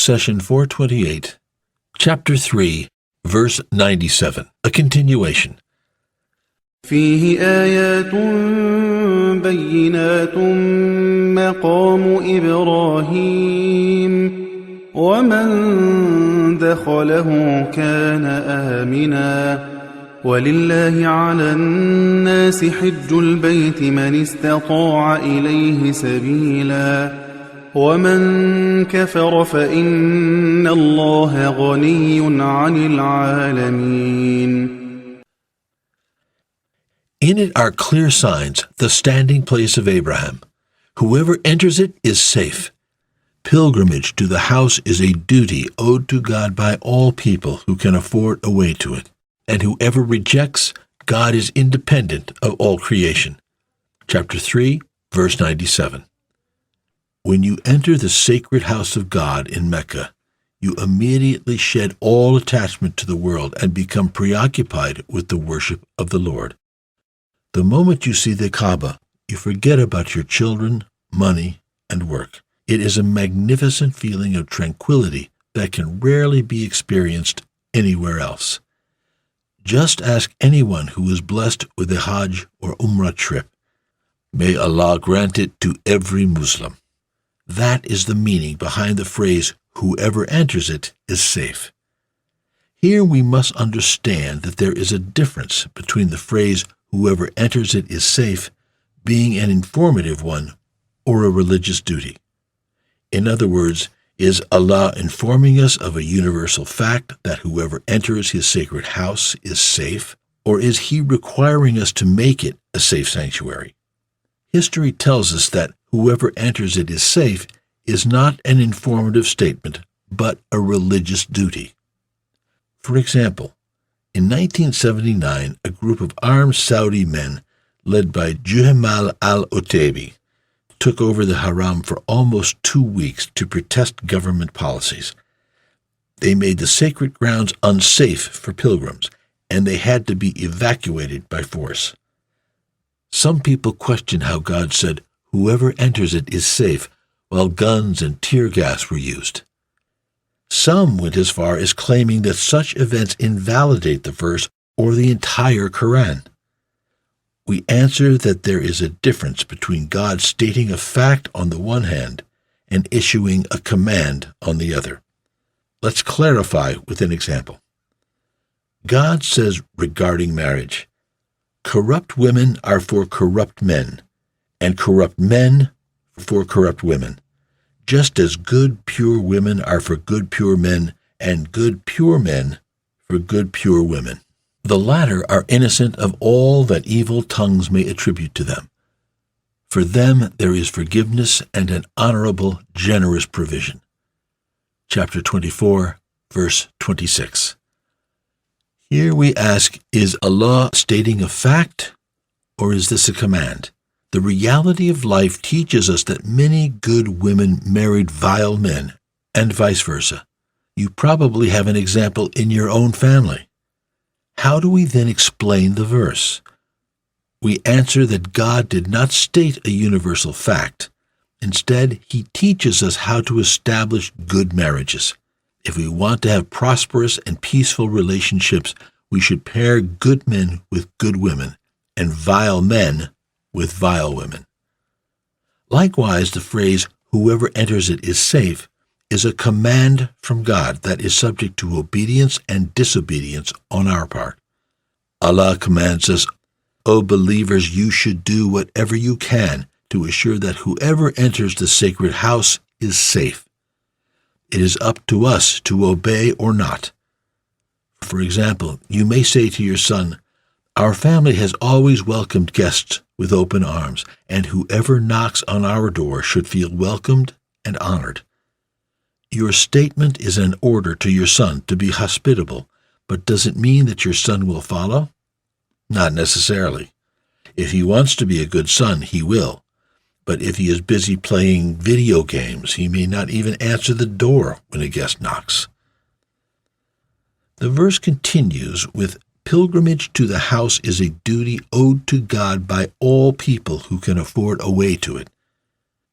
Session 428, Chapter 3, Verse 97, a continuation. فيه آيات بينات مقام إبراهيم ومن دخله كان آمنا ولله على الناس حج البيت من استطاع إليه سبيلا ومن كفر فإن الله غني عن العالمين. In it are clear signs, the standing place of Abraham. Whoever enters it is safe. Pilgrimage to the house is a duty owed to God by all people who can afford a way to it. And whoever rejects, God is independent of all creation. Chapter 3, verse 97. When you enter the sacred house of God in Mecca, you immediately shed all attachment to the world and become preoccupied with the worship of the Lord. The moment you see the Kaaba, you forget about your children, money, and work. It is a magnificent feeling of tranquility that can rarely be experienced anywhere else. Just ask anyone who is blessed with a Hajj or Umrah trip. May Allah grant it to every Muslim. That is the meaning behind the phrase, whoever enters it is safe. Here we must understand that there is a difference between the phrase, whoever enters it is safe, being an informative one or a religious duty. In other words, is Allah informing us of a universal fact that whoever enters his sacred house is safe, or is he requiring us to make it a safe sanctuary? History tells us that whoever enters it is safe is not an informative statement, but a religious duty. For example, in 1979, a group of armed Saudi men, led by Juhayman Al-Otaybi, took over the Haram for almost 2 weeks to protest government policies. They made the sacred grounds unsafe for pilgrims, and they had to be evacuated by force. Some people question how God said, whoever enters it is safe, while guns and tear gas were used. Some went as far as claiming that such events invalidate the verse or the entire Quran. We answer that there is a difference between God stating a fact on the one hand and issuing a command on the other. Let's clarify with an example. God says regarding marriage, corrupt women are for corrupt men, and corrupt men for corrupt women, just as good, pure women are for good, pure men, and good, pure men for good, pure women. The latter are innocent of all that evil tongues may attribute to them. For them there is forgiveness and an honorable, generous provision. Chapter 24, verse 26. Here we ask, is Allah stating a fact, or is this a command? The reality of life teaches us that many good women married vile men, and vice versa. You probably have an example in your own family. How do we then explain the verse? We answer that God did not state a universal fact. Instead, he teaches us how to establish good marriages. If we want to have prosperous and peaceful relationships, we should pair good men with good women, and vile men with vile women. Likewise, the phrase, whoever enters it is safe, is a command from God that is subject to obedience and disobedience on our part. Allah commands us, O believers, you should do whatever you can to assure that whoever enters the sacred house is safe. It is up to us to obey or not. For example, you may say to your son, our family has always welcomed guests with open arms, and whoever knocks on our door should feel welcomed and honored. Your statement is an order to your son to be hospitable, but does it mean that your son will follow? Not necessarily. If he wants to be a good son, he will. But if he is busy playing video games, he may not even answer the door when a guest knocks. The verse continues with, pilgrimage to the house is a duty owed to God by all people who can afford a way to it.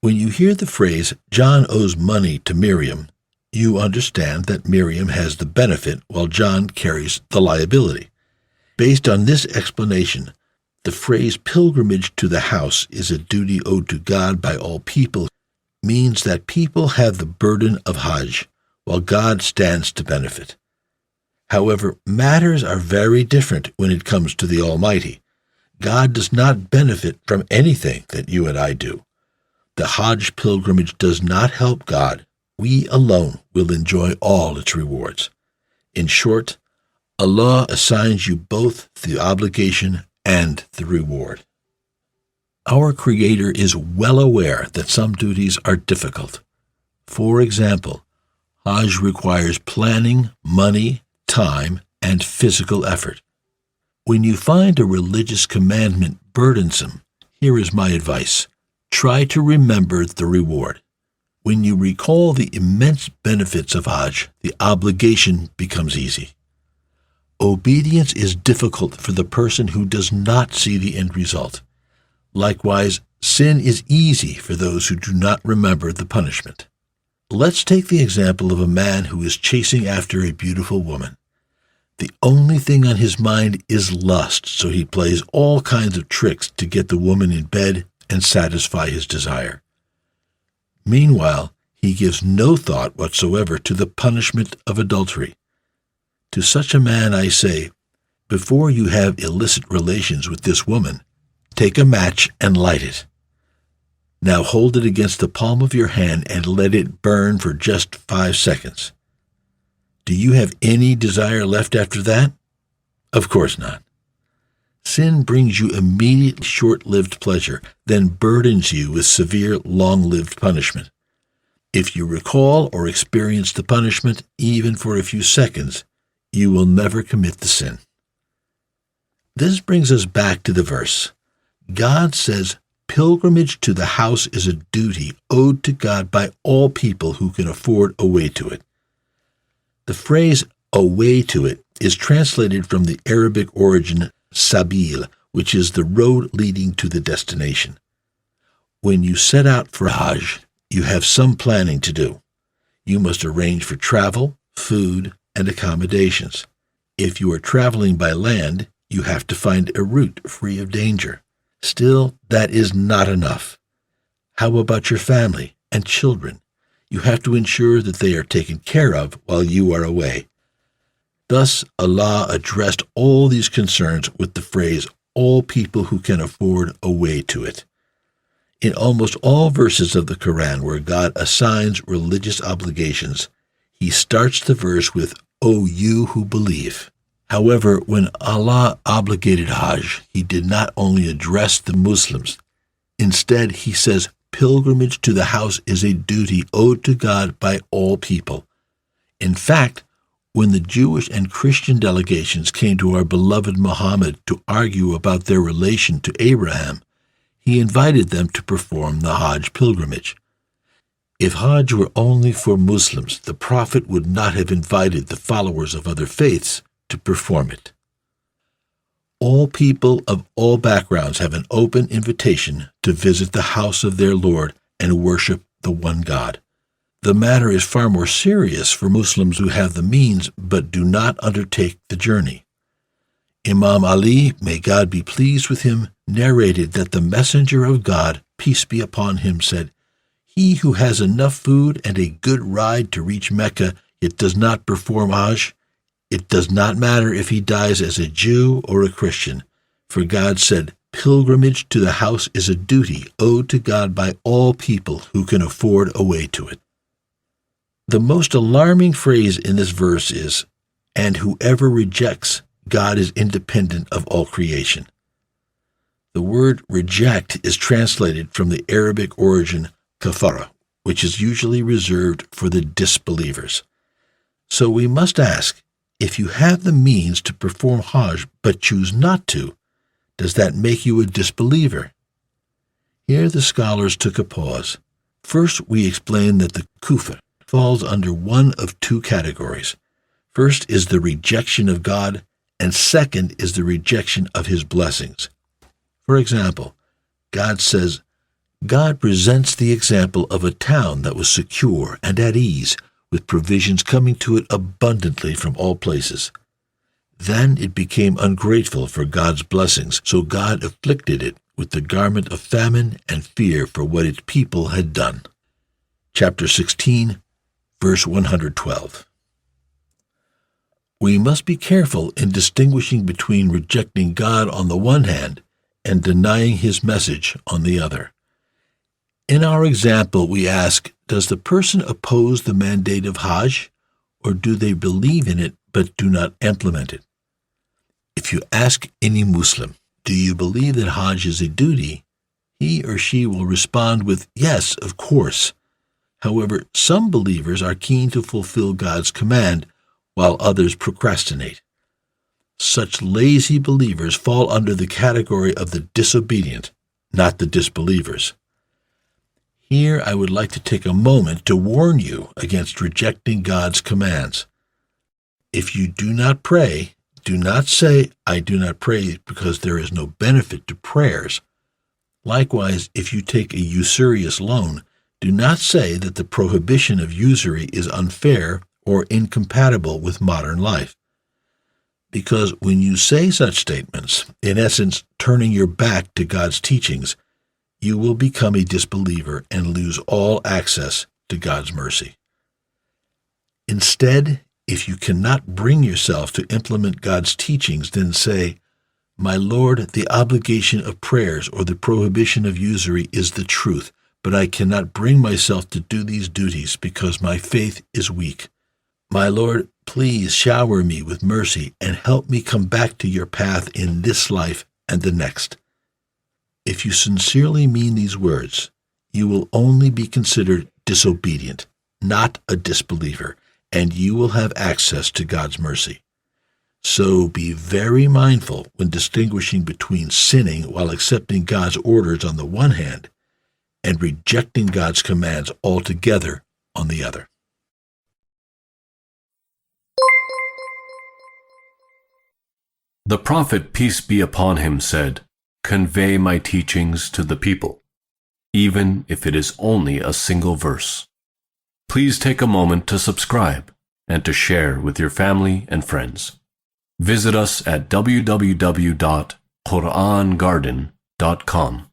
When you hear the phrase, John owes money to Miriam, You understand that Miriam has the benefit while John carries the liability. Based on this explanation, the phrase pilgrimage to the house is a duty owed to God by all people means that people have the burden of Hajj, while God stands to benefit. However, matters are very different when it comes to the Almighty. God does not benefit from anything that you and I do. The Hajj pilgrimage does not help God. We alone will enjoy all its rewards. In short, Allah assigns you both the obligation and the reward. Our Creator is well aware that some duties are difficult. For example, Hajj requires planning, money, time, and physical effort. When you find a religious commandment burdensome, here is my advice. Try to remember the reward. When you recall the immense benefits of Hajj, the obligation becomes easy. Obedience is difficult for the person who does not see the end result. Likewise, sin is easy for those who do not remember the punishment. Let's take the example of a man who is chasing after a beautiful woman. The only thing on his mind is lust, so he plays all kinds of tricks to get the woman in bed and satisfy his desire. Meanwhile, he gives no thought whatsoever to the punishment of adultery. To such a man I say, before you have illicit relations with this woman, take a match and light it. Now hold it against the palm of your hand and let it burn for just 5 seconds. Do you have any desire left after that? Of course not. Sin brings you immediate short-lived pleasure, then burdens you with severe long-lived punishment. If you recall or experience the punishment, even for a few seconds, you will never commit the sin. This brings us back to the verse. God says, pilgrimage to the house is a duty owed to God by all people who can afford a way to it. The phrase, a way to it, is translated from the Arabic origin sabil, which is the road leading to the destination. When you set out for Hajj, you have some planning to do. You must arrange for travel, food, and accommodations. If you are traveling by land, you have to find a route free of danger. Still, that is not enough. How about your family and children? You have to ensure that they are taken care of while you are away. Thus, Allah addressed all these concerns with the phrase, all people who can afford a way to it. In almost all verses of the Quran where God assigns religious obligations, He starts the verse with, O you who believe. However, when Allah obligated Hajj, He did not only address the Muslims. Instead, He says, pilgrimage to the house is a duty owed to God by all people. In fact, when the Jewish and Christian delegations came to our beloved Muhammad to argue about their relation to Abraham, he invited them to perform the Hajj pilgrimage. If Hajj were only for Muslims, the Prophet would not have invited the followers of other faiths to perform it. All people of all backgrounds have an open invitation to visit the house of their Lord and worship the one God. The matter is far more serious for Muslims who have the means but do not undertake the journey. Imam Ali, may God be pleased with him, narrated that the Messenger of God, peace be upon him, said, He who has enough food and a good ride to reach Mecca yet does not perform Hajj, it does not matter if he dies as a Jew or a Christian, for God said, pilgrimage to the house is a duty owed to God by all people who can afford a way to it. The most alarming phrase in this verse is, and whoever rejects, God is independent of all creation. The word reject is translated from the Arabic origin kafara, which is usually reserved for the disbelievers. So we must ask, if you have the means to perform Hajj but choose not to, does that make you a disbeliever? Here the scholars took a pause. First, we explained that the kufr falls under one of two categories. First is the rejection of God, and second is the rejection of His blessings. For example, God says, God presents the example of a town that was secure and at ease, with provisions coming to it abundantly from all places. Then it became ungrateful for God's blessings, so God afflicted it with the garment of famine and fear for what its people had done. Chapter 16, verse 112. We must be careful in distinguishing between rejecting God on the one hand and denying His message on the other. In our example, we ask, does the person oppose the mandate of Hajj, or do they believe in it but do not implement it? If you ask any Muslim, do you believe that Hajj is a duty? He or she will respond with, yes, of course. However, some believers are keen to fulfill God's command, while others procrastinate. Such lazy believers fall under the category of the disobedient, not the disbelievers. Here I would like to take a moment to warn you against rejecting God's commands. If you do not pray, do not say, I do not pray because there is no benefit to prayers. Likewise, if you take a usurious loan, do not say that the prohibition of usury is unfair or incompatible with modern life. Because when you say such statements, in essence turning your back to God's teachings, you will become a disbeliever and lose all access to God's mercy. Instead, if you cannot bring yourself to implement God's teachings, then say, My Lord, the obligation of prayers or the prohibition of usury is the truth, but I cannot bring myself to do these duties because my faith is weak. My Lord, please shower me with mercy and help me come back to your path in this life and the next. If you sincerely mean these words, you will only be considered disobedient, not a disbeliever, and you will have access to God's mercy. So be very mindful when distinguishing between sinning while accepting God's orders on the one hand and rejecting God's commands altogether on the other. The Prophet, peace be upon him, said, Convey my teachings to the people, even if it is only a single verse. Please take a moment to subscribe and to share with your family and friends. Visit us at www.qurangarden.com.